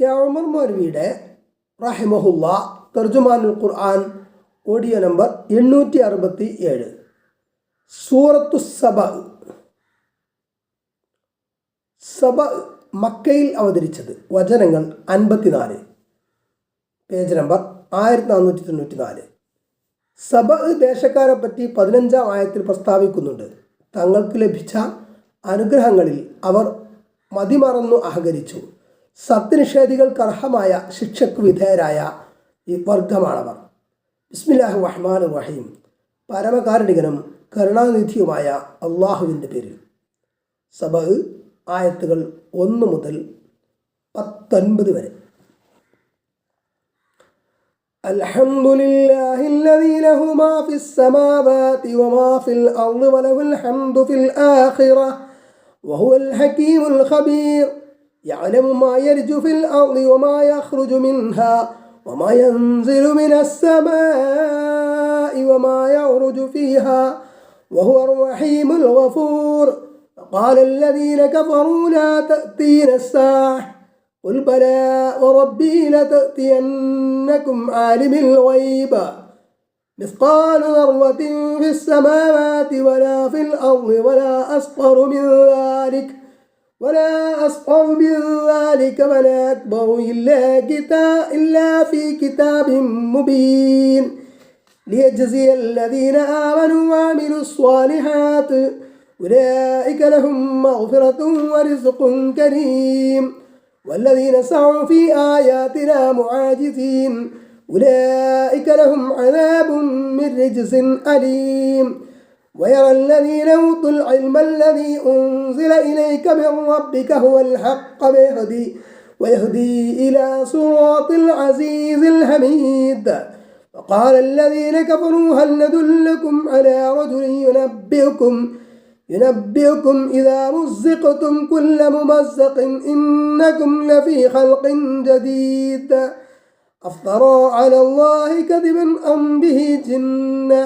K Umar മൗലവിയുടെ റഹിമഹുല്ല തർജുമാനുൽ ഖുർആൻ audio number 867. സൂറത്തു സബ. സബ മക്കയിൽ അവതരിച്ചത്. വചനങ്ങൾ 54. Page number 1494. സബ ദേശക്കാരെ പറ്റി 15-ാം ആയത്തിൽ പ്രസ്താവിക്കുന്നുണ്ട്. തങ്ങൾക്ക് ലഭിച്ച അനുഗ്രഹങ്ങളിൽ അവർ മതിമറന്നു അഹങ്കരിച്ചു. സത്യനിഷേധികൾക്ക് അർഹമായ ശിക്ഷയ്ക്ക് വിധേയരായ ഈ വർഗമാണവർ. ബിസ്മില്ലാഹിർ റഹ്മാനിർ റഹീം. പരമകാരുണികനും കരുണാനിധിയുമായ അള്ളാഹുവിൻ്റെ പേരിൽ. സബ ആയത്തുകൾ 1 മുതൽ 19 വരെ. അൽഹംദുലില്ലാഹില്ലദീ ലഹു മാ ഫിസ്സമാവാതി വമാ ഫിൽ അർളി വലഹുൽ ഹംദു ഫിൽ ആഖിറഹ വഹുവൽ ഹകീമുൽ ഖബീർ. يعلم ما يرج في الأرض وما يخرج منها وما ينزل من السماء وما يعرج فيها وهو الرحيم الغفور. فقال الذين كفروا لا تأتينا الساعة قل بلى وربي لتأتينكم عالم الغيب مثقال ذرة في السماوات ولا في الأرض ولا أصغر من ذلك ولا أكبر إلا في كتاب مبين ليجزي الذين آمنوا وعملوا الصالحات أولئك لهم مغفرة ورزق كريم والذين سعوا في آياتنا معاجزين أولئك لهم عذاب من رجز أليم. ويرى الذين أوتوا العلم الذي أنزل إليك من ربك هو الحق ويهدي إلى صراط العزيز الحميد. وقال الذين كفروا هل ندلكم على رجل ينبئكم إذا مزقتم كل ممزق إنكم لفي خلق جديد أفترى على الله كذبا أم به جنة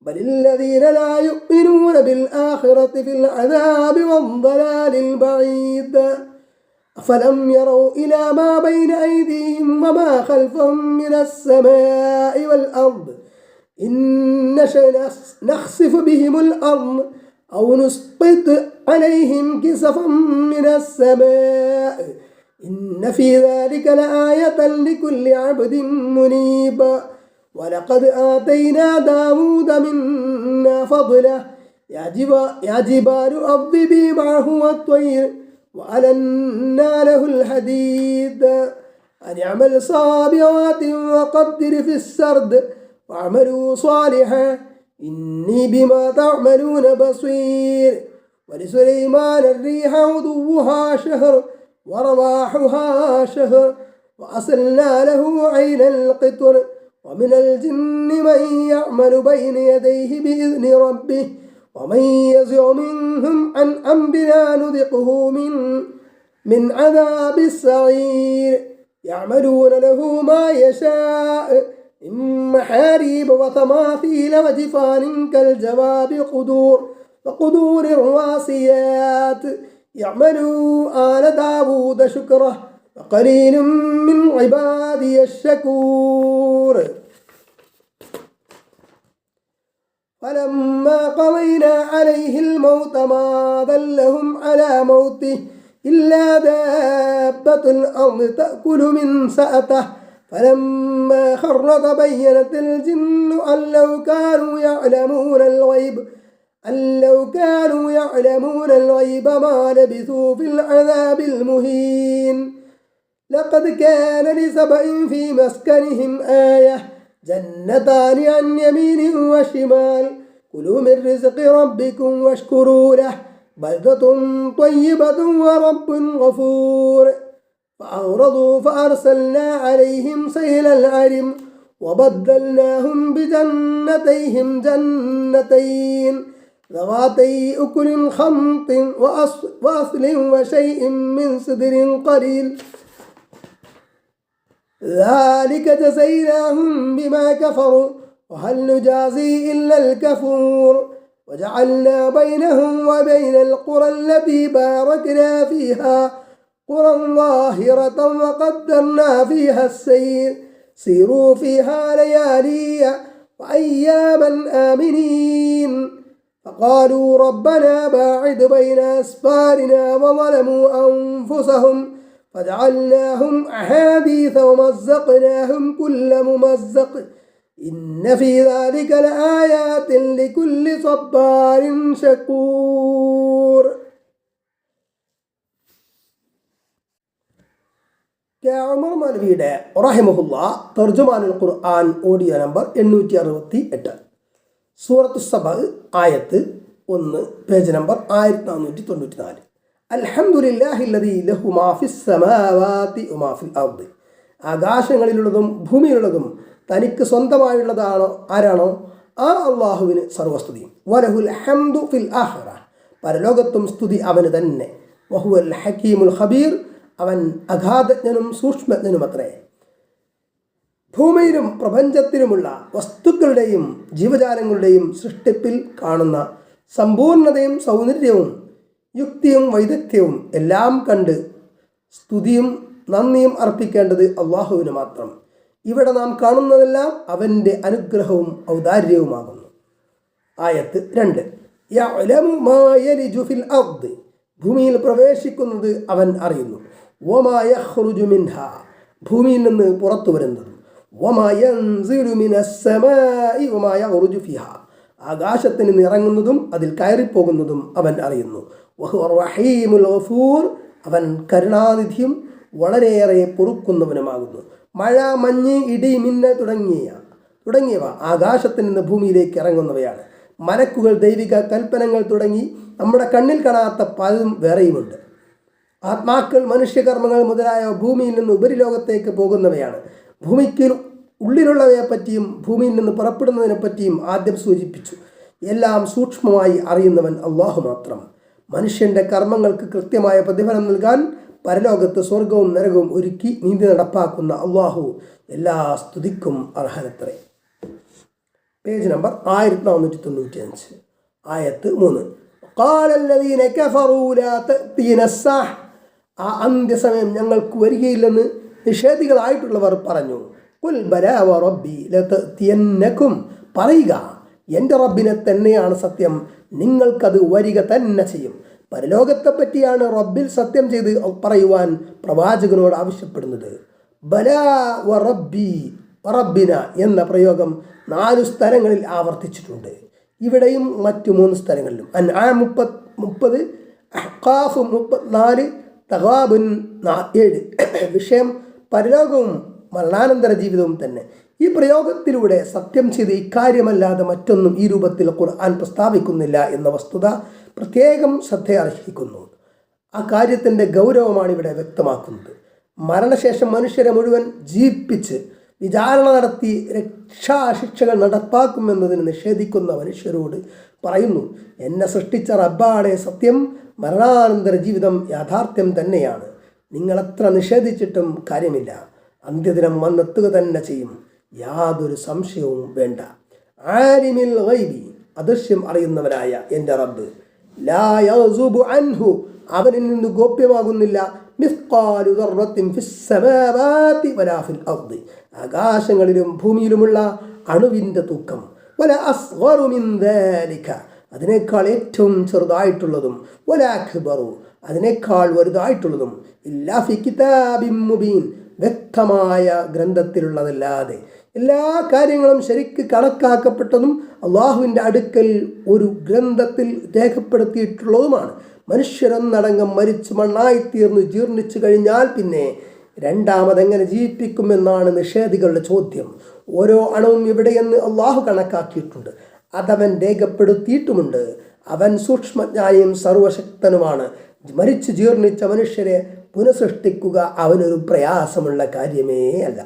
بل الذين لا يؤمنون بالآخرة في العذاب والضلال البعيد. أفلم يروا إلى ما بين أيديهم وما خلفهم من السماء والأرض إن نشأ نخسف بهم الأرض أو نسقط عليهم كسفا من السماء إن في ذلك لآية لكل عبد منيب. ولقد آتينا داود منا فضله يا جبال أوبي معه والطير وألنا له الحديد أن يعمل صابغات وقدر في السرد واعملوا صالحا إني بما تعملون بصير. ولسليمان الريح غدوها شهر ورواحها شهر وأصلنا له عين القطر ومن الجن من يعمل بين يديه بإذن ربه ومن يزغ منهم عن أمرنا نذقه من عذاب السعير. يعملون له ما يشاء من محاريب وتماثيل وجفان كالجواب وقدور الراسيات. يعملوا آل داود شكره وقليل من عبادي الشكور. فلما قضينا عليه الموت ما دلهم على موته إلا دابة الأرض تأكل من سأته فلما خر تبينت الجن أن لو كانوا يعلمون الغيب ما لبثوا في العذاب المهين. لقد كان لسبأ في مسكنهم آية جنتان عن يمين وشمال كلوا من رزق ربكم واشكروا له بلدة طيبة ورب غفور. فأعرضوا فأرسلنا عليهم سيل العرم وبدلناهم بجنتيهم جنتين ذواتي أكل خمط وأصل وشيء من سدر قليل ذلك جزيناهم بما كفروا وهل نجازي إلا الكفور. وجعلنا بينهم وبين القرى التي باركنا فيها قرى ظاهرة وقدرنا فيها السير سيروا فيها ليالي وأياما آمنين فقالوا ربنا باعد بين أسفارنا وظلموا أنفسهم فجعلناهم أحاديث ومزقناهم كل ممزق إن في ذلك لآيات لكل صبار شكور. ഉമർ മൗലവിയുടെ റഹിമഹുല്ലാ തർജുമാനുൽ ഖുർആൻ ഓഡിയോ നമ്പർ 868, സൂറത്തു സബ ആയത്ത് 1, പേജ് നമ്പർ 1494. അൽഹംദുലില്ലാഹില്ലദീ ലഹു മാ ഫിസ് സമാവാതി വമാ ഫിൽ അർദ്. ആകാശങ്ങളിലുള്ളതും ഭൂമിയിലുള്ളതും തനിക്ക് സ്വന്തമായുള്ളതാണോ ആരാണോ ആ അള്ളാഹുവിന് സർവസ്തുതിയും. വലഹുൽ ഹംദു ഫിൽ ആഖിറ. പരലോകത്തും സ്തുതി അവന് തന്നെ. വഹുവൽ ഹകീമുൽ ഖബീർ. അവൻ അഗാധജ്ഞനും സൂക്ഷ്മജ്ഞനുമത്രേ. ഭൂമിയിലും പ്രപഞ്ചത്തിലുമുള്ള വസ്തുക്കളുടെയും ജീവജാലങ്ങളുടെയും സൃഷ്ടിപ്പിൽ കാണുന്ന സമ്പൂർണതയും സൗന്ദര്യവും യുക്തിയും വൈദഗ്ധ്യവും എല്ലാം കണ്ട് സ്തുതിയും നന്ദിയും അർപ്പിക്കേണ്ടത് അള്ളാഹുവിന് മാത്രം. ഇവിടെ നാം കാണുന്നതെല്ലാം അവൻ്റെ അനുഗ്രഹവും ഔദാര്യവുമാകുന്നു. ആയത്ത് 2. യഅലമു മാ യലിജു ഫിൽ അർദ്. ഭൂമിയിൽ പ്രവേശിക്കുന്നത് അവൻ അറിയുന്നു. വമാ യഖ്റുജു മിൻഹാ. ഭൂമിയിൽ നിന്ന് പുറത്തു വരുന്നതും. വമാ യൻസിലു മിനസ് സമാഇ വമാ യഖ്റുജു ഫിഹാ. ആകാശത്തിൽ നിന്ന് ഇറങ്ങുന്നതും അതിൽ കയറിപ്പോകുന്നതും അവൻ അറിയുന്നു. വഹുവ റഹീമുൽ ഗഫൂർ. അവൻ കരുണാനിധിയും വളരെയേറെ പൊറുക്കുന്നവനുമാകുന്നു. മഴ, മഞ്ഞ്, ഇടി, മിന്നൽ തുടങ്ങിയവ ആകാശത്തിൽ നിന്ന് ഭൂമിയിലേക്ക് ഇറങ്ങുന്നവയാണ്. മലക്കുകൾ, ദൈവിക കൽപ്പനകൾ തുടങ്ങി നമ്മുടെ കണ്ണിൽ കാണാത്ത പലതും വേറെയുമുണ്ട്. ആത്മാക്കൾ, മനുഷ്യകർമ്മങ്ങൾ മുതലായ ഭൂമിയിൽ നിന്ന് ഉപരിലോകത്തേക്ക് പോകുന്നവയാണ്. ഭൂമിക്ക് ഉള്ളിലുള്ളവയെപ്പറ്റിയും ഭൂമിയിൽ നിന്ന് പുറപ്പെടുന്നതിനെപ്പറ്റിയും ആദ്യം സൂചിപ്പിച്ചു. എല്ലാം സൂക്ഷ്മമായി അറിയുന്നവൻ അള്ളാഹു മാത്രം. മനുഷ്യൻ്റെ കർമ്മങ്ങൾക്ക് കൃത്യമായ പ്രതിഫലം നൽകാൻ പരലോകത്ത് സ്വർഗവും നരകവും ഒരുക്കി നീതി നടപ്പാക്കുന്ന അള്ളാഹു എല്ലാ സ്തുതിക്കും അർഹനത്രേ. പേജ് നമ്പർ 1495, ആയത്ത് 3. ഖാലല്ലദീന കഫറൂ ലാ തഅതീന അസ്സാഅ. ആ അന്ത്യസമയം ഞങ്ങൾക്ക് വരികയില്ലെന്ന് നിഷേധികളായിട്ടുള്ളവർ പറഞ്ഞു. ഖുൽ ബലാ വറബ്ബി ലതഅതിയന്നകും. പറയുക, എൻ്റെ റബ്ബിനെ തന്നെയാണ് സത്യം, നിങ്ങൾക്കത് വരിക തന്നെ ചെയ്യും. പരലോകത്തെപ്പറ്റിയാണ് റബ്ബിൽ സത്യം ചെയ്ത് പറയുവാൻ പ്രവാചകനോട് ആവശ്യപ്പെടുന്നത്. ബലാ വറബ്ബി റബ്ബിന എന്ന പ്രയോഗം 4 സ്ഥലങ്ങളിൽ ആവർത്തിച്ചിട്ടുണ്ട്. ഇവിടെയും മറ്റു 3 സ്ഥലങ്ങളിലും. അൻആം 30, അഹ്ഖാഫ് 34, തഗാബുൻ 7. വിഷയം പരലോകവും മരണാനന്തര ജീവിതവും തന്നെ. ഈ പ്രയോഗത്തിലൂടെ സത്യം ചെയ്ത് ഇക്കാര്യമല്ലാതെ മറ്റൊന്നും ഈ രൂപത്തിൽ ഖുർആൻ പ്രസ്താവിക്കുന്നില്ല എന്ന വസ്തുത പ്രത്യേകം ശ്രദ്ധയർഹിക്കുന്നു. ആ കാര്യത്തിൻ്റെ ഗൗരവമാണ് ഇവിടെ വ്യക്തമാക്കുന്നത്. മരണശേഷം മനുഷ്യരെ മുഴുവൻ ജീവിപ്പിച്ച് വിചാരണ നടത്തി രക്ഷാശിക്ഷകൾ നടപ്പാക്കുമെന്നതിന് നിഷേധിക്കുന്ന മനുഷ്യരോട് പറയുന്നു, എന്നെ സൃഷ്ടിച്ച റബ്ബാണ് സത്യം, മരണാനന്തര ജീവിതം യാഥാർത്ഥ്യം തന്നെയാണ്. നിങ്ങളെത്ര നിഷേധിച്ചിട്ടും കാര്യമില്ല, അന്ത്യദിനം വന്നെത്തുക തന്നെ ചെയ്യും, യാതൊരു സംശയവും വേണ്ട. ആലിമിൽ ഗൈബി, അദൃശ്യം അറിയുന്നവനായ എൻ്റെ റബ്ബ്, ലാ യഗ്സുബു അൻഹു, അവനിൽ നിന്ന് ഗോപ്യമാകുന്നില്ല, മിസ്ഖാലു ദർറത്തിൻ ഫിസ് സമാവാതി വലാ ഫിൽ അർദി, ആകാശങ്ങളിലും ഭൂമിയിലുമുള്ള അണുവിൻ്റെ തൂക്കം, വലാ അസ്ഗറു മിൻ ദാലിക, അതിനേക്കാൾ ഏറ്റവും ചെറുതായിട്ടുള്ളതും, വലാ അക്ബറു, അതിനേക്കാൾ വലുതായിട്ടുള്ളതും, ഇല്ലാ ഫി കിതാബിൻ മുബീൻ, വ്യക്തമായ ഗ്രന്ഥത്തിലുള്ളതല്ലാതെ. എല്ലാ കാര്യങ്ങളും ശരിക്ക് കണക്കാക്കപ്പെട്ടതും അള്ളാഹുവിൻ്റെ അടുക്കൽ ഒരു ഗ്രന്ഥത്തിൽ രേഖപ്പെടുത്തിയിട്ടുള്ളതുമാണ്. മനുഷ്യരെന്നടങ്കം മരിച്ചു മണ്ണായിത്തീർന്നു ജീർണിച്ചു കഴിഞ്ഞാൽ പിന്നെ രണ്ടാമതെങ്ങനെ ജീവിപ്പിക്കുമെന്നാണ് നിഷേധികളുടെ ചോദ്യം. ഓരോ അണുവും ഇവിടെയെന്ന് അള്ളാഹു കണക്കാക്കിയിട്ടുണ്ട്, അതവൻ രേഖപ്പെടുത്തിയിട്ടുമുണ്ട്. അവൻ സൂക്ഷ്മജ്ഞാനിയും സർവശക്തനുമാണ്. മരിച്ചു ജീർണിച്ച മനുഷ്യരെ പുനഃസൃഷ്ടിക്കുക അവനൊരു പ്രയാസമുള്ള കാര്യമേ അല്ല.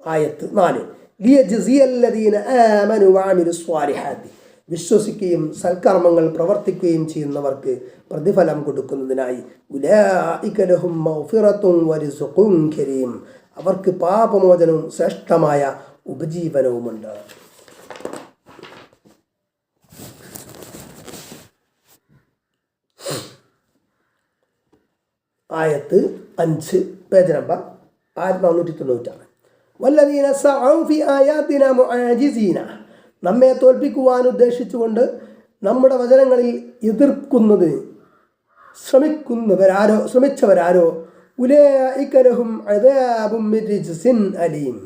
ആയത്ത് 4. ലിയജ്സിയല്ലദീന ആമനു വഅമിലുസ് സ്വാലിഹാത്തി, വിശ്വസിക്കുകയും സൽക്കർമ്മങ്ങൾ പ്രവർത്തിക്കുകയും ചെയ്യുന്നവർക്ക് പ്രതിഫലം കൊടുക്കുന്നതിനായി. ഉലൈക ലഹും മഗ്ഫിറത്തുൻ വറിസ്ഖുൻ കരീം, അവർക്ക് പാപമോചനവും ശ്രേഷ്ഠമായ ഉപജീവനവുമുണ്ട്. ആയത്ത് 5, പേജ് നമ്പർ 1496. വല്ലദീന സഅഉ ഫി ആയാതിനാ മുആജിസീന, നമ്മെ തോൽപ്പിക്കുവാൻ ഉദ്ദേശിച്ചുകൊണ്ട് നമ്മുടെ വചനങ്ങളിൽ എതിർക്കുന്നത് ശ്രമിച്ചവരാരോ ഉലൈക ലഹും അദാബും മിൻ റിജ്സിൻ അലീം,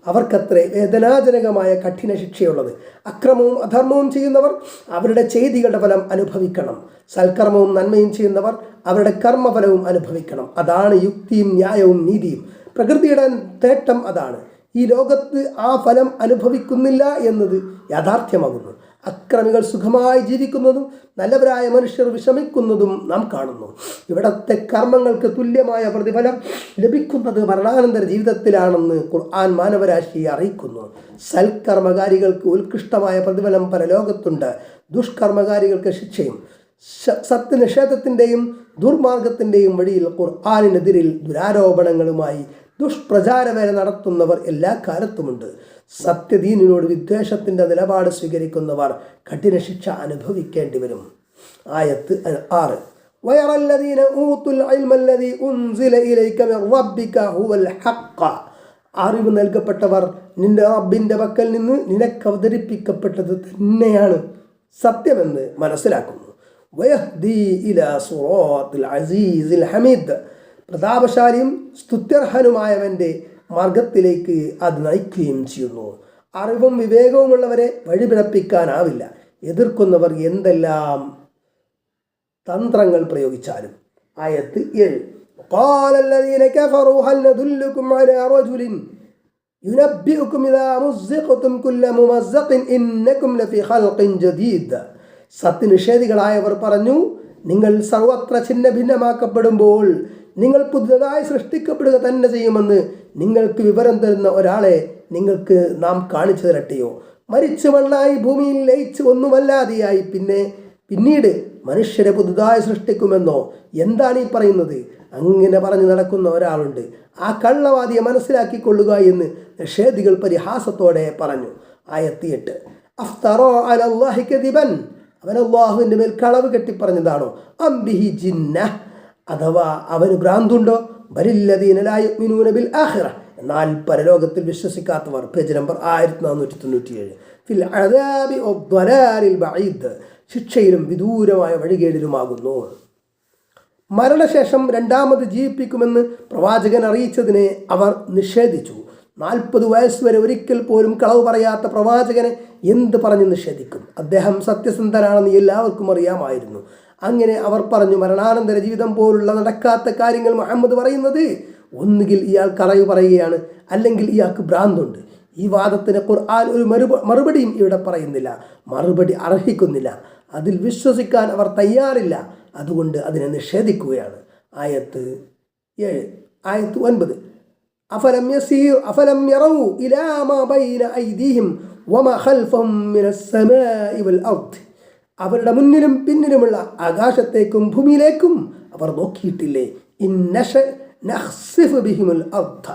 അവർക്കത്രേ വേദനാജനകമായ കഠിന ശിക്ഷയുള്ളത്. അക്രമവും അധർമ്മവും ചെയ്യുന്നവർ അവരുടെ ചെയ്തികളുടെ ഫലം അനുഭവിക്കണം. സൽക്കർമ്മവും നന്മയും ചെയ്യുന്നവർ അവരുടെ കർമ്മഫലവും അനുഭവിക്കണം. അതാണ് യുക്തിയും ന്യായവും നീതിയും. പ്രകൃതിയുടെ തേട്ടം അതാണ്. ഈ ലോകത്ത് ആ ഫലം അനുഭവിക്കുന്നില്ല എന്നത് യാഥാർത്ഥ്യമാകുന്നു. അക്രമികൾ സുഖമായി ജീവിക്കുന്നതും നല്ലവരായ മനുഷ്യർ വിഷമിക്കുന്നതും നാം കാണുന്നു. ഇവിടത്തെ കർമ്മങ്ങൾക്ക് തുല്യമായ പ്രതിഫലം ലഭിക്കുന്നത് മരണാനന്തര ജീവിതത്തിലാണെന്ന് ഖുർആൻ മാനവരാശിയെ അറിയിക്കുന്നു. സൽക്കർമ്മകാരികൾക്ക് ഉത്കൃഷ്ടമായ പ്രതിഫലം പരലോകത്തുണ്ട്. ദുഷ്കർമ്മകാരികൾക്ക് ശിക്ഷയും. സത്യനിഷേധത്തിൻ്റെയും ദുർമാർഗത്തിൻ്റെയും വഴിയിൽ ഖുർആനിനെതിരിൽ ദുരാരോപണങ്ങളുമായി ദുഷ്പ്രചാരവേല നടത്തുന്നവർ എല്ലാ കാലത്തുമുണ്ട്. സത്യദീനിനോട് വിദ്വേഷത്തിൻ്റെ നിലപാട് സ്വീകരിക്കുന്നവർ കഠിന ശിക്ഷ അനുഭവിക്കേണ്ടി വരും. ആയത്ത് 6. വയറല്ലദീന ഊതുൽ ഇൽമല്ലദീ ഉൻസില ഇലൈക മിർ റബ്ബിക ഹുവൽ ഹഖ്, അറിവ് നൽകപ്പെട്ടവർ നിന്റെ റബ്ബിൻ്റെ പക്കൽ നിന്ന് നിനക്ക് അവതരിപ്പിക്കപ്പെട്ടത് തന്നെയാണ് സത്യമെന്ന് മനസ്സിലാക്കുന്നു. വയഹ്ദീ ഇലാ സിറാത്തിൽ അസീസിൽ ഹമീദ്, പ്രതാപശാലിയും സ്തുത്യർഹനുമായവൻ്റെ മാർഗത്തിലേക്ക് അത് നയിക്കുകയും ചെയ്യുന്നു. അറിവും വിവേകവുമുള്ളവരെ വഴിപിഴപ്പിക്കാനാവില്ല. എതിർക്കുന്നവർ എന്തെല്ലാം തന്ത്രങ്ങൾ പ്രയോഗിച്ചാലും. ആയത്ത് 7. قال الذين كفروا هل ندلكم على رجل ينبئكم إذا مزقتم كل ممزق إنكم لفي خلق جديد. സത്യനിഷേധികളായവർ പറഞ്ഞു, നിങ്ങൾ സർവത്ര ഛിന്ന ഭിന്നമാക്കപ്പെടുമ്പോൾ നിങ്ങൾ പുതുതായി സൃഷ്ടിക്കപ്പെടുക തന്നെ ചെയ്യുമെന്ന് നിങ്ങൾക്ക് വിവരം തരുന്ന ഒരാളെ നിങ്ങൾക്ക് നാം കാണിച്ചു തരട്ടെയോ? മരിച്ചു മണ്ണായി ഭൂമിയിൽ ലയിച്ച് ഒന്നുമല്ലാതെയായി പിന്നീട് മനുഷ്യരെ പുതുതായി സൃഷ്ടിക്കുമെന്നോ? എന്താണ് ഈ പറയുന്നത്? അങ്ങനെ പറഞ്ഞു നടക്കുന്ന ഒരാളുണ്ട്. ആ കള്ളവാദിയെ മനസ്സിലാക്കിക്കൊള്ളുക എന്ന് നിഷേധികൾ പരിഹാസത്തോടെ പറഞ്ഞു. ആയത്ത് 8. അഫ്തറോ അലല്ലാഹി കദിബൻ, അവൻ അല്ലാഹുവിൻ്റെ മേൽ കളവ് കെട്ടിപ്പറഞ്ഞതാണോ? അംബിഹി ജിന്ന, അഥവാ അവന് ഭ്രാന്തുണ്ടോ? ബലില്ലദീന ലാ യുഅ്മിനൂന ബിൽ ആഖിറ, എന്നാൽ പരലോകത്തിൽ വിശ്വസിക്കാത്തവർ. Page number 1497. ഫിൽ അദാബി വദ്ദലാലിൽ ബഈദ്, ശിക്ഷയിലും വിദൂരമായ വഴികേടിലുമാകുന്നു. മരണശേഷം രണ്ടാമത് ജീവിപ്പിക്കുമെന്ന് പ്രവാചകൻ അറിയിച്ചതിനെ അവർ നിഷേധിച്ചു. 40 വയസ്സുവരെ ഒരിക്കൽ പോലും കളവ് പറയാത്ത പ്രവാചകനെ എന്ത് പറഞ്ഞ് നിഷേധിക്കും? അദ്ദേഹം സത്യസന്ധനാണെന്ന് എല്ലാവർക്കും അറിയാമായിരുന്നു. അങ്ങനെ അവർ പറഞ്ഞു, മരണാനന്തര ജീവിതം പോലുള്ള നടക്കാത്ത കാര്യങ്ങൾ മുഹമ്മദ് പറയുന്നത് ഒന്നുകിൽ ഇയാൾ കളവ് പറയുകയാണ്, അല്ലെങ്കിൽ ഇയാൾക്ക് ഭ്രാന്തുണ്ട്. ഈ വാദത്തിന് ഖുർആൻ ഒരു മറുപടിയും ഇവിടെ പറയുന്നില്ല, മറുപടി അർഹിക്കുന്നില്ല. അതിൽ വിശ്വസിക്കാൻ അവർ തയ്യാറില്ല. അതുകൊണ്ട് അതിനെ നിഷേധിക്കുകയാണ്. ആയത്ത് 7. ആയത്ത് 9. അഫലം യറൗ ഇലാ മാ ബൈന ഐദീഹിം വമാ ഖൽഫഹും മിനസ് സമാഇ വൽ അർദ്, അവരുടെ മുന്നിലും പിന്നിലുമുള്ള ആകാശത്തേക്കും ഭൂമിയിലേക്കും അവർ നോക്കിയിട്ടില്ലേ? ഇന്നശ നഖ്സിഫ് ബിഹിമുൽ അർദ,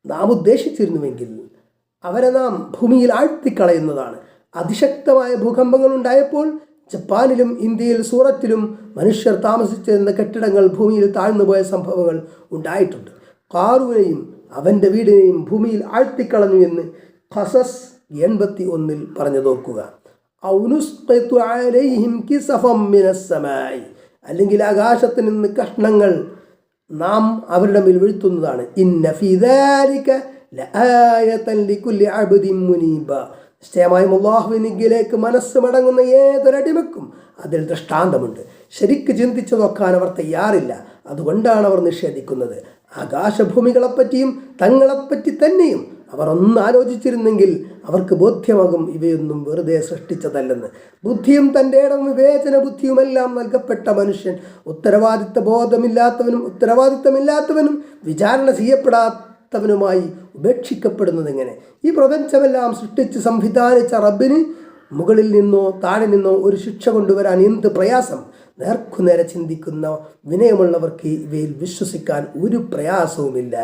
നാം ഉദ്ദേശിച്ചിരുന്നുവെങ്കിൽ അവരെ നാം ഭൂമിയിൽ ആഴ്ത്തിക്കളയുന്നതാണ്. അതിശക്തമായ ഭൂകമ്പങ്ങൾ ഉണ്ടായപ്പോൾ ജപ്പാനിലും ഇന്ത്യയിൽ സൂറത്തിലും മനുഷ്യർ താമസിച്ചിരുന്ന കെട്ടിടങ്ങൾ ഭൂമിയിൽ താഴ്ന്നുപോയ സംഭവങ്ങൾ ഉണ്ടായിട്ടുണ്ട്. ഖാറൂനെയും അവൻ്റെ വീടിനെയും ഭൂമിയിൽ ആഴ്ത്തിക്കളഞ്ഞു എന്ന് ഖസസ് 81 പറഞ്ഞു നോക്കുക. അല്ലെങ്കിൽ ആകാശത്തിൽ നിന്ന് കഷ്ണങ്ങൾ നാം അവരുടെ മേൽ വീഴ്ത്തുന്നതാണ്. ഇന്ന ഫീ ദാലിക ലആയതൻ ലികുല്ലി അബ്ദിൻ മുനീബ, നിശ്ചയമായും അല്ലാഹുവിലേക്ക് മനസ്സ് മടങ്ങുന്ന ഏതൊരടിമക്കും അതിൽ ദൃഷ്ടാന്തമുണ്ട്. ശരിക്ക് ചിന്തിച്ചു നോക്കാൻ അവർ തയ്യാറില്ല. അതുകൊണ്ടാണ് അവർ നിഷേധിക്കുന്നത്. ആകാശഭൂമികളെപ്പറ്റിയും തങ്ങളെപ്പറ്റി തന്നെയും അവർ ഒന്ന് ആലോചിച്ചിരുന്നെങ്കിൽ അവർക്ക് ബോധ്യമാകും ഇവയൊന്നും വെറുതെ സൃഷ്ടിച്ചതല്ലെന്ന്. ബുദ്ധിയും തൻ്റെ ഇടം വിവേചന ബുദ്ധിയുമെല്ലാം നൽകപ്പെട്ട മനുഷ്യൻ ഉത്തരവാദിത്തമില്ലാത്തവനും വിചാരണ ചെയ്യപ്പെടാത്തവനുമായി ഉപേക്ഷിക്കപ്പെടുന്നത് എങ്ങനെ? ഈ പ്രപഞ്ചമെല്ലാം സൃഷ്ടിച്ച് സംവിധാനിച്ച റബ്ബിന് മുകളിൽ നിന്നോ താഴെ നിന്നോ ഒരു ശിക്ഷ കൊണ്ടുവരാൻ എന്ത് പ്രയാസം? നേർക്കുനേരെ ചിന്തിക്കുന്ന വിനയമുള്ളവർക്ക് ഇവയിൽ വിശ്വസിക്കാൻ ഒരു പ്രയാസവുമില്ല.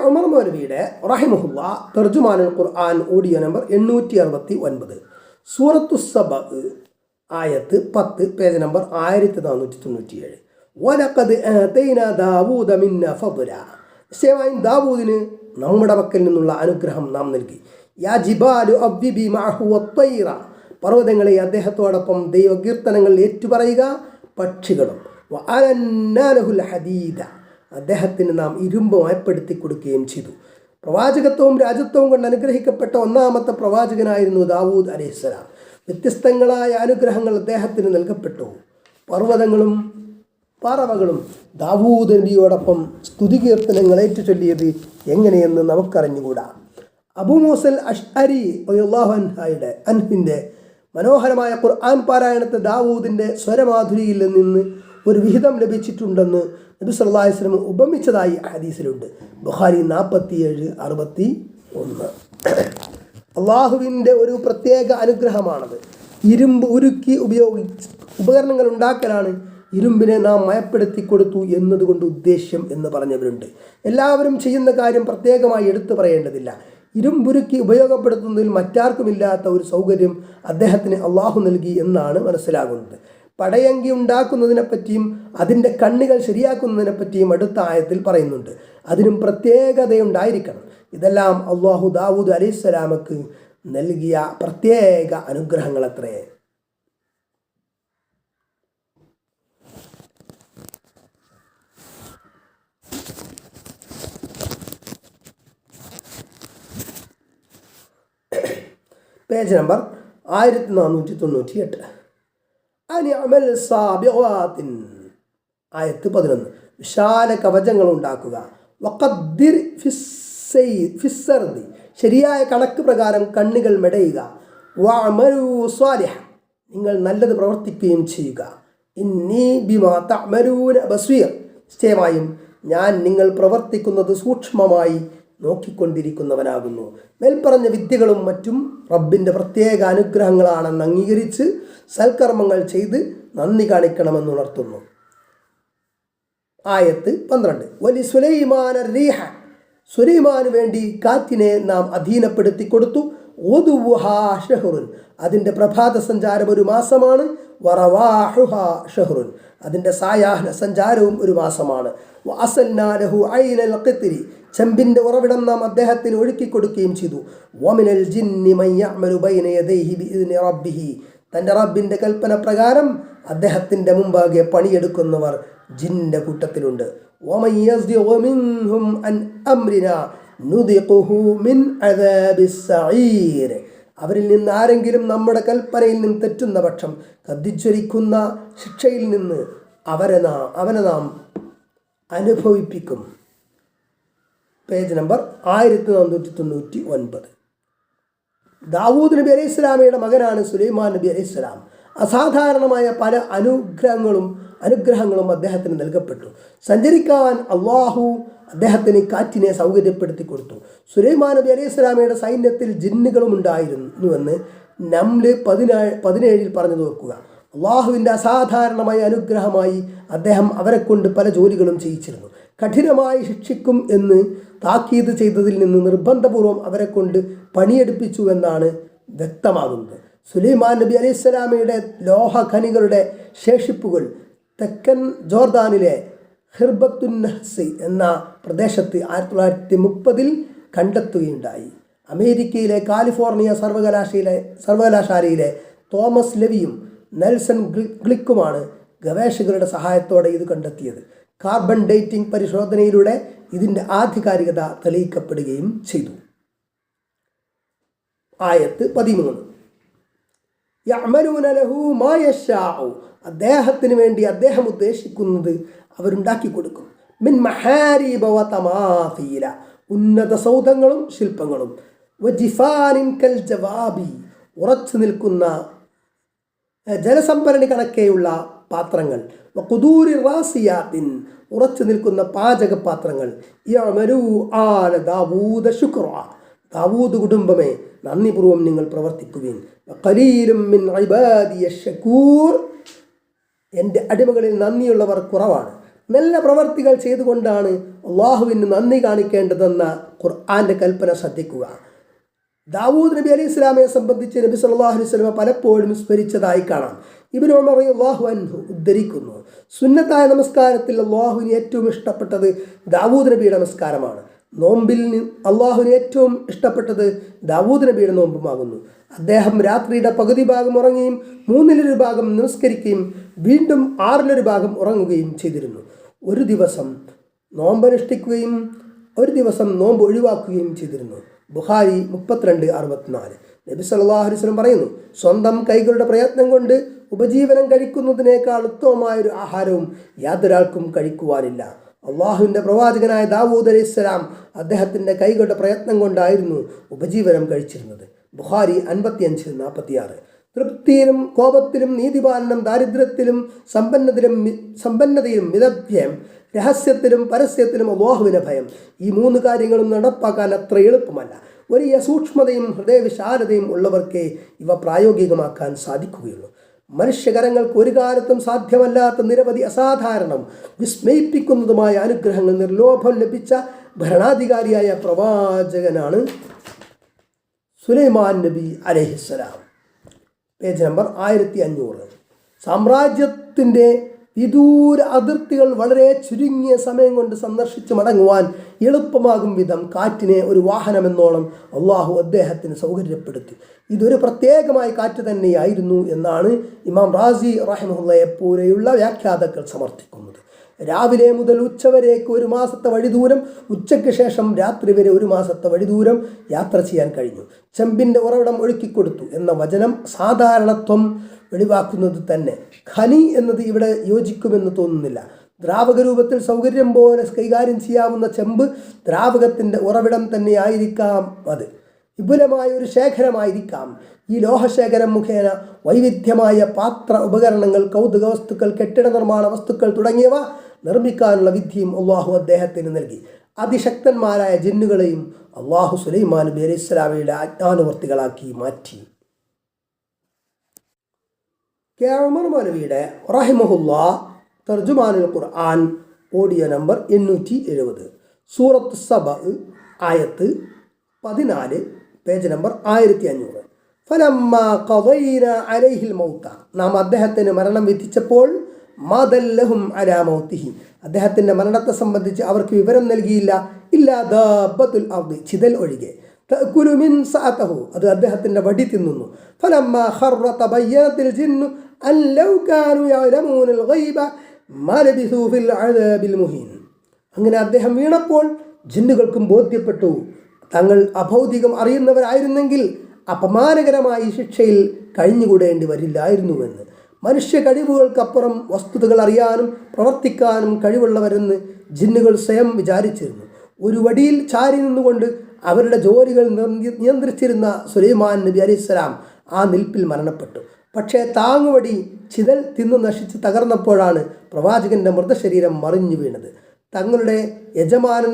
ഉമർ മൗലവിയുടെ റഹിമഹുല്ലാ തർജുമാനുൽ ഖുർആൻ ഓഡിയോ നമ്പർ 869. സൂറത്തു സബ ആയത്ത് 10, പേജ് നമ്പർ 1497. വലഖദ് ആതൈനാ ദാവൂദ മിന്നാ ഫദ്ല. നിശ്ചയമായും ദാവൂദിന് നമ്മുടെ പക്കൽ നിന്നുള്ള അനുഗ്രഹം നാം നൽകി. യാ ജിബാലു അവ്വിബി മഅഹു വത്തൈറ. പർവ്വതങ്ങളെ അദ്ദേഹത്തോടൊപ്പം ദൈവകീർത്തനങ്ങൾ ഏറ്റുപറയുക, പക്ഷികളും. വഅലന്നാ ലഹുൽ ഹദീദ. അദ്ദേഹത്തിന് നാം ഇരുമ്പ് മയപ്പെടുത്തി കൊടുക്കുകയും ചെയ്തു. പ്രവാചകത്വവും രാജ്യത്വവും കൊണ്ട് അനുഗ്രഹിക്കപ്പെട്ട ഒന്നാമത്തെ പ്രവാചകനായിരുന്നു ദാവൂദ് അലൈഹിസ്സലാം. വ്യത്യസ്തങ്ങളായ അനുഗ്രഹങ്ങൾ അദ്ദേഹത്തിന് നൽകപ്പെട്ടു. പർവ്വതങ്ങളും പറവകളും ദാവൂദ് നബിയോടൊപ്പം സ്തുതികീർത്തനങ്ങൾ ഏറ്റുചൊല്ലിയത് എങ്ങനെയെന്ന് നമുക്കറിഞ്ഞുകൂടാ. അബൂ മൂസൽ അശ്അരി റളിയല്ലാഹു അൻഹുവിൻ്റെ മനോഹരമായ ഖുർആൻ പാരായണത്തെ ദാവൂദിൻ്റെ സ്വരമാധുരിയിൽ നിന്ന് ഒരു വിഹിതം ലഭിച്ചിട്ടുണ്ടെന്ന് നബി സല്ലല്ലാഹു അലൈഹി വസല്ലം ഉപമിച്ചതായി ഹദീസിലുണ്ട്. ബുഖാരി 47:61. അള്ളാഹുവിൻ്റെ ഒരു പ്രത്യേക അനുഗ്രഹമാണത്. ഇരുമ്പ് ഉരുക്കി ഉപയോഗിച്ച് ഉപകരണങ്ങൾ ഉണ്ടാക്കലാണ് ഇരുമ്പിനെ നാം മയപ്പെടുത്തി കൊടുത്തു എന്നതുകൊണ്ട് ഉദ്ദേശ്യം എന്ന് പറഞ്ഞവരുണ്ട്. എല്ലാവരും ചെയ്യുന്ന കാര്യം പ്രത്യേകമായി എടുത്തു പറയേണ്ടതില്ല. ഇരുമ്പുരുക്കി ഉപയോഗപ്പെടുത്തുന്നതിൽ മറ്റാർക്കുമില്ലാത്ത ഒരു സൗകര്യം അദ്ദേഹത്തിന് അള്ളാഹു നൽകി എന്നാണ് മനസ്സിലാകുന്നത്. പടയങ്കി ഉണ്ടാക്കുന്നതിനെപ്പറ്റിയും അതിൻ്റെ കണ്ണികൾ ശരിയാക്കുന്നതിനെപ്പറ്റിയും അടുത്ത ആയത്തിൽ പറയുന്നുണ്ട്. അതിനും പ്രത്യേകതയുണ്ടായിരിക്കണം. ഇതെല്ലാം അള്ളാഹു ദാവൂദ് അലൈഹിസ്സലാമക്ക് നൽകിയ പ്രത്യേക അനുഗ്രഹങ്ങളത്രേ. Page number 1498. അനിഅമൽ സാബിഗാത്തിൻ. ആയത്ത് 11. വിശാല കവചങ്ങൾ ഉണ്ടാക്കുക. വഖദ്ദിർ ഫിസ്സർദി. ശരിയായ കണക്ക് പ്രകാരം കണ്ണികൾ മെടയുക. വഅമലു സ്വാലിഹ. നിങ്ങൾ നല്ലത് പ്രവർത്തിക്കുകയും ചെയ്യുക. ഇന്നി ബിമാ തഅമലൂന ബസീർ. നിശ്ചയമായും ഞാൻ നിങ്ങൾ പ്രവർത്തിക്കുന്നത് സൂക്ഷ്മമായി നോക്കിക്കൊണ്ടിരിക്കുന്നവനാകുന്നു. മേൽപ്പറഞ്ഞ വിദ്യകളും മറ്റും റബ്ബിൻ്റെ പ്രത്യേക അനുഗ്രഹങ്ങളാണെന്ന് അംഗീകരിച്ച് സൽക്കർമ്മങ്ങൾ ചെയ്ത് നന്ദി കാണിക്കണമെന്നുണർത്തുന്നു. ആയത്ത് 12. വലി സുലൈമാന റീഹ. സുലൈമാന് വേണ്ടി കാറ്റിനെ നാം അധീനപ്പെടുത്തി കൊടുത്തു. ഉദുവുഹാ ഷഹ്റുൻ. അതിൻ്റെ പ്രഭാത സഞ്ചാരം ഒരു മാസമാണ്. വറവാഹുഹാ ഷഹ്റുൻ. അതിൻ്റെ സായാഹ്ന സഞ്ചാരവും ഒരു മാസമാണ്. വഅസൽനാ ലഹു ഐനൽ ഖിത്രി. ചെമ്പിൻ്റെ ഉറവിടം നാം അദ്ദേഹത്തിന് ഒഴുക്കി കൊടുക്കുകയും ചെയ്തു. വമിനൽ ജിന്നി മൻ യഅമലു ബൈന യദൈഹി ബിഇദ്നി റബ്ബിഹി. തൻ്റെ റബ്ബിൻ്റെ കൽപ്പന പ്രകാരം അദ്ദേഹത്തിൻ്റെ മുമ്പാകെ പണിയെടുക്കുന്നവർ ജിന്നിൻ്റെ കൂട്ടത്തിലുണ്ട്. വമൻ യസ്ദിഖു മിൻഹും അൻ അംരിനാ നുദിഖുഹു മിൻ അദാബിസ് സഈർ. അവരിൽ നിന്ന് ആരെങ്കിലും നമ്മുടെ കൽപ്പനയിൽ നിന്ന് തെറ്റുന്ന പക്ഷം കത്തിജ്വലിക്കുന്ന ശിക്ഷയിൽ നിന്ന് അവനെ നാം അനുഭവിപ്പിക്കും. Page number 1499. ദാവൂദ് നബി അലൈഹി സ്വലാമയുടെ മകനാണ് സുലൈമാൻ നബി അലൈഹി സ്വലാം. അസാധാരണമായ പല അനുഗ്രഹങ്ങളും അദ്ദേഹത്തിന് നൽകപ്പെട്ടു. സഞ്ചരിക്കാൻ അള്ളാഹു അദ്ദേഹത്തിന് കാറ്റിനെ സൗകര്യപ്പെടുത്തി കൊടുത്തു. സുലൈമാൻ നബി അലൈഹി സ്വലാമയുടെ സൈന്യത്തിൽ ജിന്നുകളും ഉണ്ടായിരുന്നുവെന്ന് നംല് 17 പറഞ്ഞു നോക്കുക. അള്ളാഹുവിൻ്റെ അസാധാരണമായ അനുഗ്രഹമായി അദ്ദേഹം അവരെ കൊണ്ട് പല ജോലികളും ചെയ്യിച്ചിരുന്നു. കഠിനമായി ശിക്ഷിക്കും എന്ന് താക്കീത് ചെയ്തതിൽ നിന്ന് നിർബന്ധപൂർവം അവരെ കൊണ്ട് പണിയെടുപ്പിച്ചു എന്നാണ് വ്യക്തമാകുന്നത്. സുലൈമാൻ നബി അലൈഹി സ്വലാമയുടെ ലോഹഖനികളുടെ ശേഷിപ്പുകൾ തെക്കൻ ജോർദാനിലെ ഹിർബത്തുൻ നഹ്സി എന്ന പ്രദേശത്ത് 1930 കണ്ടെത്തുകയുണ്ടായി. അമേരിക്കയിലെ കാലിഫോർണിയ സർവകലാശാലയിലെ തോമസ് ലെവിയും നെൽസൺ ഗ്ലിക്കുമാണ് ഗവേഷകരുടെ സഹായത്തോടെ ഇത് കണ്ടെത്തിയത്. കാർബൺ ഡേറ്റിംഗ് പരിശോധനയിലൂടെ ഇതിൻ്റെ ആധികാരികത തെളിയിക്കപ്പെടുകയും ചെയ്തു. ആയത്ത് 13. യഅമലൂന ലഹു മാ യശാഉ. അദ്ദേഹത്തിന് വേണ്ടി അദ്ദേഹം ഉദ്ദേശിക്കുന്നത് അവരുണ്ടാക്കി കൊടുക്കും. മിൻ മഹാരീബ വ തമാസീല. ഉന്നത സൗധങ്ങളും ശില്പങ്ങളും. വജിഫാനിൻ കൽ ജവാബി. ഉറച്ചു നിൽക്കുന്ന ജലസംഭരണി കണക്കെയുള്ള പാത്രങ്ങൾ. വഖുദൂരി റാസിയാത്തിൻ. ഉറച്ചു നിൽക്കുന്ന പാചകപാത്രങ്ങൾ. യഅമലൂ ആല ദാവൂദ ശുക്റ. ദാവൂദ് കുടുംബമേ, നന്ദിപൂർവ്വം നിങ്ങൾ പ്രവർത്തിക്കുകയും. ഖലീലും മിൻ ഇബാദിയ ശകൂർ. എൻ്റെ അടിമകളിൽ നന്ദിയുള്ളവർ കുറവാണ്. നല്ല പ്രവർത്തികൾ ചെയ്തുകൊണ്ടാണ് അള്ളാഹുവിന് നന്ദി കാണിക്കേണ്ടതെന്ന ഖുർആൻ്റെ കൽപ്പന ശ്രദ്ധിക്കുക. ദാവൂദ് നബി അലൈഹി സ്വലാമയെ സംബന്ധിച്ച് നബി സല്ലല്ലാഹു അലൈഹി വസല്ലം പലപ്പോഴും സ്മരിച്ചതായി കാണാം. ഇബ്നു ഉമർ റളിയല്ലാഹു അൻഹു ഉദ്ധരിക്കുന്നു, സുന്നത്തായ നമസ്കാരത്തിൽ അള്ളാഹുവിന് ഏറ്റവും ഇഷ്ടപ്പെട്ടത് ദാവൂദ് നബിയുടെ നമസ്കാരമാണ്. നോമ്പിൽ അള്ളാഹുവിന് ഏറ്റവും ഇഷ്ടപ്പെട്ടത് ദാവൂദ് നബിയുടെ നോമ്പുമാകുന്നു. അദ്ദേഹം രാത്രിയുടെ പകുതി ഭാഗം ഉറങ്ങുകയും 1/3 ഭാഗം നമസ്കരിക്കുകയും വീണ്ടും 1/6 ഭാഗം ഉറങ്ങുകയും ചെയ്തിരുന്നു. ഒരു ദിവസം നോമ്പനുഷ്ഠിക്കുകയും ഒരു ദിവസം നോമ്പ് ഒഴിവാക്കുകയും ചെയ്തിരുന്നു. ബുഖാരി 32:64. നബി സല്ലല്ലാഹു അലൈഹി വസല്ലം പറയുന്നു, സ്വന്തം കൈകളുടെ പ്രയത്നം കൊണ്ട് ഉപജീവനം കഴിക്കുന്നതിനേക്കാൾ ഉത്തമമായൊരു ആഹാരവും യാതൊരാൾക്കും കഴിക്കുവാനില്ല. അള്ളാഹുവിൻ്റെ പ്രവാചകനായ ദാവൂദ് അലൈഹിസ്സലാം അദ്ദേഹത്തിൻ്റെ കൈകളുടെ പ്രയത്നം കൊണ്ടായിരുന്നു ഉപജീവനം കഴിച്ചിരുന്നത്. ബുഖാരി 55:46. തൃപ്തിയിലും കോപത്തിലും നീതിപാലനം, ദാരിദ്ര്യത്തിലും സമ്പന്നതയിലും മിതവ്യയം, രഹസ്യത്തിലും പരസ്യത്തിലും അല്ലാഹുവിനെ ഭയം, ഈ 3 കാര്യങ്ങളും നടപ്പാക്കാൻ അത്ര എളുപ്പമല്ല. വലിയ സൂക്ഷ്മതയും ഹൃദയവിശാലതയും ഉള്ളവർക്കേ ഇവ പ്രായോഗികമാക്കാൻ സാധിക്കുകയുള്ളൂ. മനുഷ്യകരങ്ങൾക്ക് ഒരു കാലത്തും സാധ്യമല്ലാത്ത നിരവധി അസാധാരണവും വിസ്മയിപ്പിക്കുന്നതുമായ അനുഗ്രഹങ്ങൾ നിർലോഭം ലഭിച്ച ഭരണാധികാരിയായ പ്രവാചകനാണ് സുലൈമാൻ നബി അലൈഹിസ്സലാം. Page number 1500. സാമ്രാജ്യത്തിൻ്റെ വിദൂര അതിർത്തികൾ വളരെ ചുരുങ്ങിയ സമയം കൊണ്ട് സന്ദർശിച്ച് മടങ്ങുവാൻ എളുപ്പമാകും വിധം കാറ്റിനെ ഒരു വാഹനമെന്നോളം അള്ളാഹു അദ്ദേഹത്തിന് സൗകര്യപ്പെടുത്തി. ഇതൊരു പ്രത്യേകമായ കാറ്റ് തന്നെയായിരുന്നു എന്നാണ് ഇമാം റാസി റഹിമഹുള്ളയെ പോലെയുള്ള വ്യാഖ്യാതാക്കൾ സമർത്ഥിക്കുന്നത്. രാവിലെ മുതൽ ഉച്ചവരേക്ക് 1 മാസത്തെ വഴിദൂരം, ഉച്ചയ്ക്ക് ശേഷം രാത്രി വരെ 1 മാസത്തെ വഴിദൂരം യാത്ര ചെയ്യാൻ കഴിഞ്ഞു. ചെമ്പിൻ്റെ ഉറവിടം ഒഴുക്കിക്കൊടുത്തു എന്ന വചനം സാധാരണത്വം വെളിവാക്കുന്നത് തന്നെ. ഖനി എന്നത് ഇവിടെ യോജിക്കുമെന്ന് തോന്നുന്നില്ല. ദ്രാവക രൂപത്തിൽ സൗകര്യം പോലെ കൈകാര്യം ചെയ്യാവുന്ന ചെമ്പ് ദ്രാവകത്തിൻ്റെ ഉറവിടം തന്നെയായിരിക്കാം. അത് വിപുലമായ ഒരു ശേഖരമായിരിക്കാം. ഈ ലോഹശേഖരം മുഖേന വൈവിധ്യമായ പാത്ര ഉപകരണങ്ങൾ, കൗതുക വസ്തുക്കൾ, കെട്ടിട നിർമ്മാണ വസ്തുക്കൾ തുടങ്ങിയവ നിർമ്മിക്കാനുള്ള വിദ്യയും അള്ളാഹു അദ്ദേഹത്തിന് നൽകി. അതിശക്തന്മാരായ ജിന്നുകളെയും അള്ളാഹു സുലൈമാൻ നബി അലൈഹി സ്വലാമയുടെ ആജ്ഞാനുവർത്തികളാക്കി മാറ്റി. കെ ഉമർ മൗലവിയുടെ റഹിമഹുല്ലാ തർജുമാനുൽ ഖുർആൻ ഓഡിയോ നമ്പർ 870. സൂറത്ത് സബ ആയത്ത് 14, പേജ് നമ്പർ 1500. ഫലമ്മ ഖദൈന അലൈഹിൽ മൗത, നാം അദ്ദേഹത്തിന് മരണം വിധിച്ചപ്പോൾ മാദല്ലഹും അലാ മൗതിഹി, അദ്ദേഹത്തിൻ്റെ മരണത്തെ സംബന്ധിച്ച് അവർക്ക് വിവരം നൽകിയില്ല. ഇല്ലാ ദാബത്തുൽ അർദി, ചിതൽ ഒഴികെ. തഅകുലു മിൻ സഅതഹു, അത് അദ്ദേഹത്തിൻ്റെ വടി തിന്നുന്നു. ഫലമ്മ ഖറ തബയ്യനത്തിൽ ജിന്നു അൻ ലൗ കാനൂ യഅലമൂനൽ ഗൈബ മാ ലബിസൂ ഫിൽ അദാബിൽ മുഹീൻ. അങ്ങനെ അദ്ദേഹം വീണപ്പോൾ ജിന്നുകൾക്കും ബോധ്യപ്പെട്ടു, തങ്ങൾ അഭൗതികം അറിയുന്നവരായിരുന്നെങ്കിൽ അപമാനകരമായി ശിക്ഷയിൽ കഴിഞ്ഞുകൂടേണ്ടി വരില്ലായിരുന്നുവെന്ന്. മനുഷ്യ കഴിവുകൾക്കപ്പുറം വസ്തുതകൾ അറിയാനും പ്രവർത്തിക്കാനും കഴിവുള്ളവരെന്ന് ജിന്നുകൾ സ്വയം വിചാരിച്ചിരുന്നു. ഒരു വടിയിൽ ചാരി നിന്നുകൊണ്ട് അവരുടെ ജോലികൾ നിയന്ത്രിച്ചിരുന്ന സുലൈമാൻ നബി അലൈഹിസ്സലാം ആ നിൽപ്പിൽ മരണപ്പെട്ടു. പക്ഷേ താങ്ങുവടി ചിതൽ തിന്നു നശിച്ച് തകർന്നപ്പോഴാണ് പ്രവാചകൻ്റെ മൃതശരീരം മറിഞ്ഞു വീണത്. തങ്ങളുടെ യജമാനൻ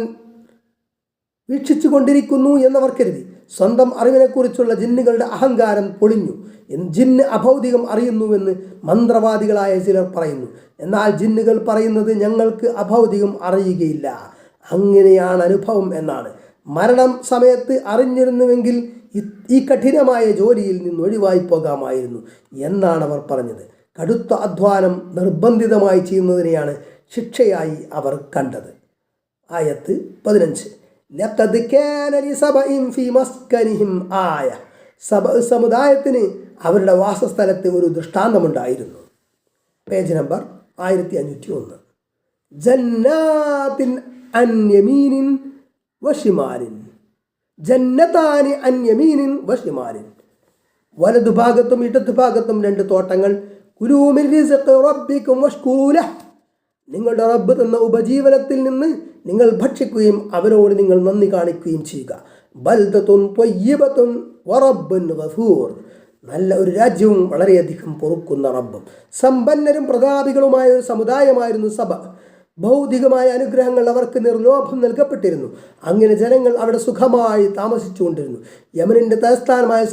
വീക്ഷിച്ചു കൊണ്ടിരിക്കുന്നു എന്നവർ കരുതി. സ്വന്തം അറിവിനെക്കുറിച്ചുള്ള ജിന്നുകളുടെ അഹങ്കാരം പൊളിഞ്ഞു. ജിന്ന് അഭൗതികം അറിയുന്നുവെന്ന് മന്ത്രവാദികളായ ചിലർ പറയുന്നു. എന്നാൽ ജിന്നുകൾ പറയുന്നത് ഞങ്ങൾക്ക് അഭൗതികം അറിയുകയില്ല, അങ്ങനെയാണ് അനുഭവം എന്നാണ്. മരണം സമയത്ത് അറിഞ്ഞിരുന്നുവെങ്കിൽ ഈ കഠിനമായ ജോലിയിൽ നിന്ന് ഒഴിവായി പോകാമായിരുന്നു എന്നാണ് അവർ പറഞ്ഞത്. കടുത്ത അധ്വാനം നിർബന്ധിതമായി ചെയ്യുന്നതിനെയാണ് ശിക്ഷയായി അവർ കണ്ടത്. ആയത്ത് 15. ലഖദ് കാന ലിസബഇൻ ഫീ മസ്കനിഹിം ആയ, സബ സമുദായത്തിന് അവരുടെ വാസസ്ഥലത്ത് ഒരു ദൃഷ്ടാന്തമുണ്ടായിരുന്നു. Page number 1501. ജന്നാത്തിൻ അൻ യമീനിൻ വശിമാലിൻ, ജന്നതാനി അൻ യമീനിൻ വശിമാലിൻ, വലതുഭാഗത്തും ഇടതുഭാഗത്തും 2 തോട്ടങ്ങൾ. കുലൂ മിൻ റിസ്ഖി റബ്ബിക്കും വഷ്കുറൂ ലഹ്, നിങ്ങളുടെ റബ്ബ് തന്ന ഉപജീവനത്തിൽ നിന്ന് നിങ്ങൾ ഭക്ഷിക്കുകയും അവനോട് നിങ്ങൾ നന്ദി കാണിക്കുകയും ചെയ്യുക. ബൽദത്തുൻ ത്വയ്യിബത്തുൻ വറബ്ബുൻ ഗഫൂർ, നല്ല ഒരു രാജ്യവും വളരെയധികം പൊറുക്കുന്ന റബ്ബും. സമ്പന്നരും പ്രതാപികളുമായ ഒരു സമുദായമായിരുന്നു സബ. ഭൗതികമായ അനുഗ്രഹങ്ങൾ അവർക്ക് നിർലോഭം നൽകപ്പെട്ടിരുന്നു. അങ്ങനെ ജനങ്ങൾ അവിടെ സുഖമായി താമസിച്ചുകൊണ്ടിരുന്നു. യമനിൻ്റെ തലസ്ഥാനമായ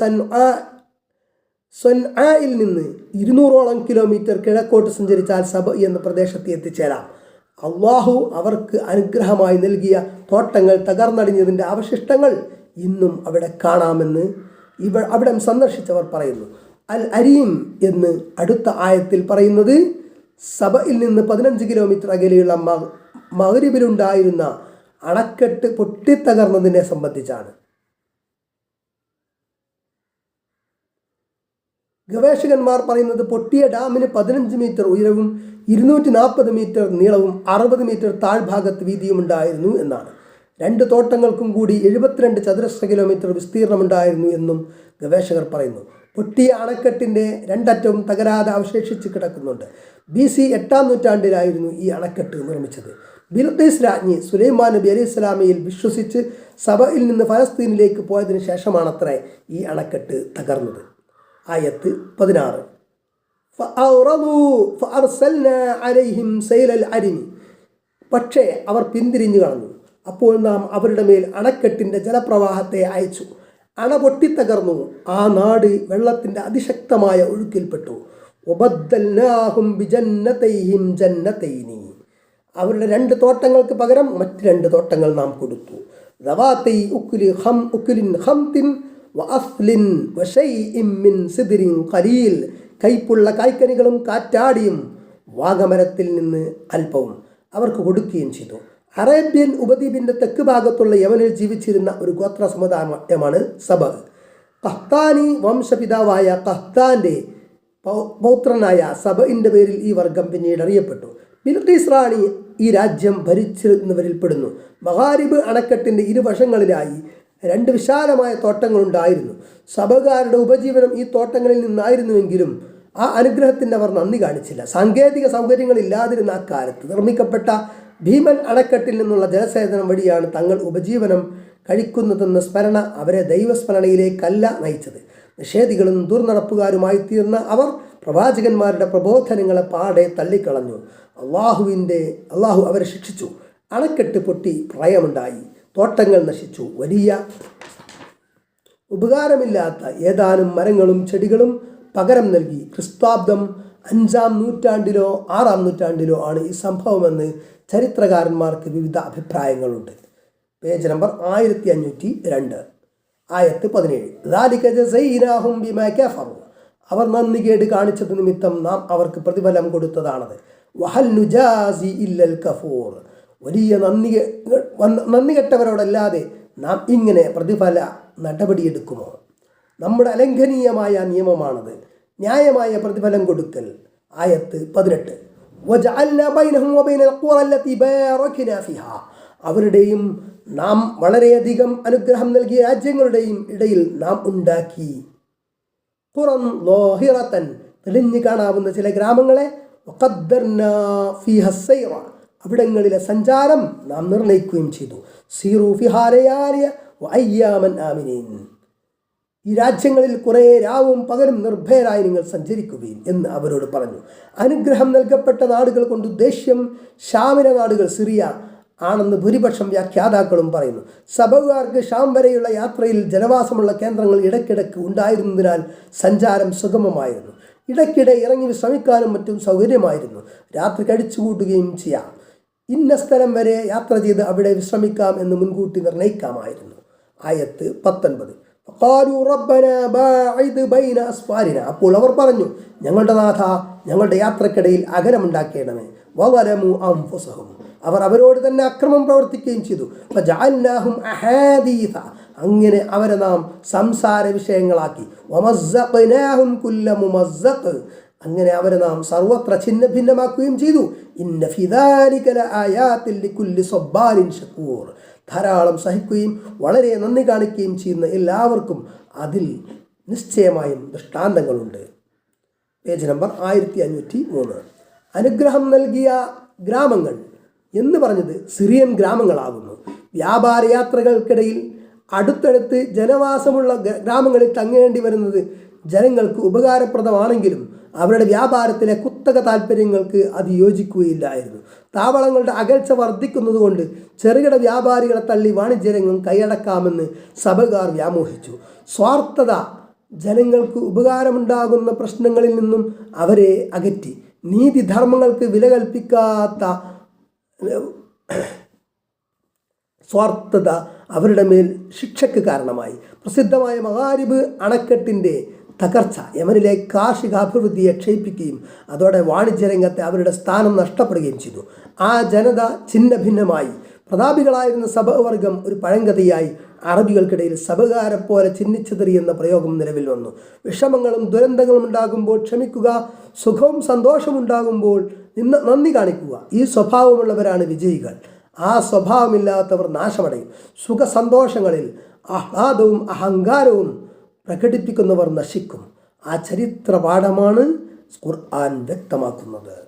സൻആയിൽ നിന്ന് 200ഓളം കിലോമീറ്റർ കിഴക്കോട്ട് സഞ്ചരിച്ചാൽ സബ എന്ന പ്രദേശത്ത് എത്തിച്ചേരാം. അള്ളാഹു അവർക്ക് അനുഗ്രഹമായി നൽകിയ തോട്ടങ്ങൾ തകർന്നടിഞ്ഞതിൻ്റെ അവശിഷ്ടങ്ങൾ ഇന്നും അവിടെ കാണാമെന്ന് അവിടം സന്ദർശിച്ചവർ പറയുന്നു. അൽ അരീം എന്ന് അടുത്ത ആയത്തിൽ പറയുന്നത് സബയിൽ നിന്ന് 15 കിലോമീറ്റർ അകലെയുള്ള മഗ്രിബിലുണ്ടായിരുന്ന അണക്കെട്ട് പൊട്ടിത്തകർന്നതിനെ സംബന്ധിച്ചാണ്. ഗവേഷകന്മാർ പറയുന്നത് പൊട്ടിയ ഡാമിന് 15 മീറ്റർ ഉയരവും 240 മീറ്റർ നീളവും 60 മീറ്റർ താഴ്ഭാഗത്ത് വീതിയും ഉണ്ടായിരുന്നു എന്നാണ്. 2 തോട്ടങ്ങൾക്കും കൂടി 72 ചതുരശ്ര കിലോമീറ്റർ വിസ്തീർണമുണ്ടായിരുന്നു എന്നും ഗവേഷകർ പറയുന്നു. പൊട്ടിയ അണക്കെട്ടിൻ്റെ 2 അറ്റവും തകരാതെ അവശേഷിച്ച് കിടക്കുന്നുണ്ട്. BC 8-ാം നൂറ്റാണ്ടിലായിരുന്നു ഈ അണക്കെട്ട് നിർമ്മിച്ചത്. ബിൽഖീസ് രാജ്ഞി സുലൈമാൻ നബി അലൈഹി സ്വലാമയിൽ വിശ്വസിച്ച് സബയിൽ നിന്ന് ഫലസ്തീനിലേക്ക് പോയതിനു ശേഷമാണത്രേ ഈ അണക്കെട്ട് തകർന്നത്. ആയത്ത് 16. പക്ഷേ അവർ പിന്തിരിഞ്ഞു കളഞ്ഞു. അപ്പോൾ നാം അവരുടെ മേൽ അണക്കെട്ടിൻ്റെ ജലപ്രവാഹത്തെ അയച്ചു. അണ പൊട്ടിത്തകർന്നു. ആ നാട് വെള്ളത്തിൻ്റെ അതിശക്തമായ ഒഴുക്കിൽപ്പെട്ടു. അവരുടെ 2 തോട്ടങ്ങൾക്ക് പകരം മറ്റ് 2 തോട്ടങ്ങൾ നാം കൊടുത്തു. കൈപ്പുള്ള കായ്ക്കനികളും കാറ്റാടിയും വാഗമരത്തിൽ നിന്ന് അല്പവും അവർക്ക് കൊടുക്കുകയും ചെയ്തു. അറേബ്യൻ ഉപദ്വീപിൻ്റെ തെക്ക് ഭാഗത്തുള്ള യമനിൽ ജീവിച്ചിരുന്ന ഒരു ഗോത്ര സമുദായമാണ് സബ. ഖഹ്താനി വംശപിതാവായ ഖഹ്താൻ്റെ പൗത്രനായ സബഇൻ്റെ പേരിൽ ഈ വർഗം പിന്നീട് അറിയപ്പെട്ടു. ബിൽഖീസ് റാണി ഈ രാജ്യം ഭരിച്ചിരുന്നവരിൽ പെടുന്നു. മഗാരിബ് അണക്കെട്ടിൻ്റെ ഇരുവശങ്ങളിലായി 2 വിശാലമായ തോട്ടങ്ങളുണ്ടായിരുന്നു. സബകാരുടെ ഉപജീവനം ഈ തോട്ടങ്ങളിൽ നിന്നായിരുന്നുവെങ്കിലും ആ അനുഗ്രഹത്തിന് അവർ നന്ദി കാണിച്ചില്ല. സാങ്കേതിക സൗകര്യങ്ങളില്ലാതിരുന്ന അക്കാലത്ത് നിർമ്മിക്കപ്പെട്ട ഭീമൻ അണക്കെട്ടിൽ നിന്നുള്ള ജലസേചനം വഴിയാണ് തങ്ങൾ ഉപജീവനം കഴിക്കുന്നതെന്ന സ്മരണ അവരെ ദൈവസ്മരണയിലേക്കല്ല നയിച്ചത്. നിഷേധികളും ദുർനടപ്പുകാരുമായി തീർന്ന അവർ പ്രവാചകന്മാരുടെ പ്രബോധനങ്ങളെ പാടെ തള്ളിക്കളഞ്ഞു. അള്ളാഹു അവരെ ശിക്ഷിച്ചു. അണക്കെട്ട് പൊട്ടി പ്രളയമുണ്ടായി. തോട്ടങ്ങൾ നശിച്ചു. വലിയ ഉപകാരമില്ലാത്ത ഏതാനും മരങ്ങളും ചെടികളും പകരം നൽകി. ക്രിസ്താബ്ദം 5-ാം നൂറ്റാണ്ടിലോ 6-ാം നൂറ്റാണ്ടിലോ ആണ് ഈ സംഭവമെന്ന് ചരിത്രകാരന്മാർക്ക് വിവിധ അഭിപ്രായങ്ങളുണ്ട്. Page number 1502. ആയത്ത് 17. അവർ നന്ദികേട് കാണിച്ചത് നിമിത്തം നാം അവർക്ക് പ്രതിഫലം കൊടുത്തതാണത്. വഹൽ നുജാസി ഇല്ലൽ കഫൂർ. വലിയ നന്ദി കെട്ടവരോടല്ലാതെ നാം ഇങ്ങനെ പ്രതിഫല നടപടിയെടുക്കുമോ? നമ്മുടെ അലംഘനീയമായ നിയമമാണത്, ന്യായമായ പ്രതിഫലം കൊടുക്കൽ. ആയത്ത് 18. അവരുടെയും നാം വളരെയധികം അനുഗ്രഹം നൽകിയ രാജ്യങ്ങളുടെയും ഇടയിൽ നാം ഉണ്ടാക്കി ഖുറൻ ലോഹിറത്തൻ, തെളിഞ്ഞു കാണാവുന്ന ചില ഗ്രാമങ്ങളെ, അവിടങ്ങളിലെ സഞ്ചാരം നാം നിർണയിക്കുകയും ചെയ്തു. സീറു ഫിഹാലയാലിയ വഅയ്യാമൻ ആമിനീൻ. ഈ രാജ്യങ്ങളിൽ കുറേ രാവും പകലും നിർഭയരായി നിങ്ങൾ സഞ്ചരിക്കുകയും എന്ന് അവരോട് പറഞ്ഞു. അനുഗ്രഹം നൽകപ്പെട്ട നാടുകൾ കൊണ്ട് ഉദ്ദേശ്യം ഷാമിലെ നാടുകൾ സിറിയ ആണെന്ന് ഭൂരിപക്ഷം വ്യാഖ്യാതാക്കളും പറയുന്നു. സബകാർക്ക് ഷാം വരെയുള്ള യാത്രയിൽ ജനവാസമുള്ള കേന്ദ്രങ്ങൾ ഇടയ്ക്കിടയ്ക്ക് ഉണ്ടായിരുന്നതിനാൽ സഞ്ചാരം സുഗമമായിരുന്നു. ഇടയ്ക്കിടെ ഇറങ്ങി വിശ്രമിക്കാനും മറ്റും സൗകര്യമായിരുന്നു. രാത്രി കഴിച്ചുകൂട്ടുകയും ചെയ്യാം. ഇന്ന സ്ഥലം വരെ യാത്ര ചെയ്ത് അവിടെ വിശ്രമിക്കാം എന്ന് മുൻകൂട്ടി നിർണയിക്കാമായിരുന്നു. ആയത്ത് 19. അപ്പോൾ അവർ പറഞ്ഞു, ഞങ്ങളുടെ നാഥ, ഞങ്ങളുടെ യാത്രക്കിടയിൽ അകലമുണ്ടാക്കേണമേ. വലമു അൻഫുസഹും, അവർ അവരോട് തന്നെ അക്രമം പ്രവർത്തിക്കുകയും ചെയ്തു. ഫജഅൽനാഹും അഹാദീഥ, അങ്ങനെ അവരെ നാം സംസാര വിഷയങ്ങളാക്കി. വമസ്സഖ്നാഹും കുല്ല മുമസ്സഖ്, അങ്ങനെ അവരെ നാം സർവത്ര ഛിന്ന ഭിന്നമാക്കുകയും ചെയ്തു. ഇന്ന ഫീ ദാലിക ലആയാതിൻ ലികുല്ലി സബ്ബാരിൻ ശകൂർ, ധാരാളം സഹിക്കുകയും വളരെ നന്ദി കാണിക്കുകയും ചെയ്യുന്ന എല്ലാവർക്കും അതിൽ നിശ്ചയമായും ദൃഷ്ടാന്തങ്ങളുണ്ട്. Page number 1503. അനുഗ്രഹം നൽകിയ ഗ്രാമങ്ങൾ എന്ന് പറഞ്ഞത് സിറിയൻ ഗ്രാമങ്ങളാകുന്നു. വ്യാപാര യാത്രകൾക്കിടയിൽ അടുത്തടുത്ത് ജനവാസമുള്ള ഗ്രാമങ്ങളിൽ തങ്ങേണ്ടി വരുന്നത് ജനങ്ങൾക്ക് ഉപകാരപ്രദമാണെങ്കിലും അവരുടെ വ്യാപാരത്തിലെ കുത്തക താല്പര്യങ്ങൾക്ക് അത് യോജിക്കുകയില്ലായിരുന്നു. താവളങ്ങളുടെ അകൽച്ച വർദ്ധിക്കുന്നതുകൊണ്ട് ചെറുകിട വ്യാപാരികളെ തള്ളി വാണിജ്യരംഗം കൈയടക്കാമെന്ന് സഭകാർ വ്യാമോഹിച്ചു. സ്വാർത്ഥത ജനങ്ങൾക്ക് ഉപകാരമുണ്ടാകുന്ന പ്രശ്നങ്ങളിൽ നിന്നും അവരെ അകറ്റി. നീതിധർമ്മങ്ങൾക്ക് വില കൽപ്പിക്കാത്ത സ്വാർത്ഥത അവരുടെ മേൽ ശിക്ഷയ്ക്ക് കാരണമായി. പ്രസിദ്ധമായ മഗാരിബ് അണക്കെട്ടിൻ്റെ തകർച്ച, യമനിലെ കാർഷികാഭിവൃദ്ധിയെ ക്ഷയിപ്പിക്കുകയും അതോടെ വാണിജ്യരംഗത്തെ അവരുടെ സ്ഥാനം നഷ്ടപ്പെടുകയും ചെയ്തു. ആ ജനത ഛിന്ന ഭിന്നമായി. പ്രതാപികളായിരുന്ന സബവർഗം ഒരു പഴങ്കഥയായി. അറബികൾക്കിടയിൽ സബകാരെ പോലെ ചിഹ്നിച്ചെറിയുന്ന പ്രയോഗം നിലവിൽ വന്നു. വിഷമങ്ങളും ദുരന്തങ്ങളും ഉണ്ടാകുമ്പോൾ ക്ഷമിക്കുക, സുഖവും സന്തോഷമുണ്ടാകുമ്പോൾ നന്ദി കാണിക്കുക. ഈ സ്വഭാവമുള്ളവരാണ് വിജയികൾ. ആ സ്വഭാവമില്ലാത്തവർ നാശമടയും. സുഖസന്തോഷങ്ങളിൽ ആഹ്ലാദവും അഹങ്കാരവും പ്രകടിപ്പിക്കുന്നവർ നശിക്കും. ആ ചരിത്ര പാഠമാണ് ഖുർആൻ വ്യക്തമാക്കുന്നത്.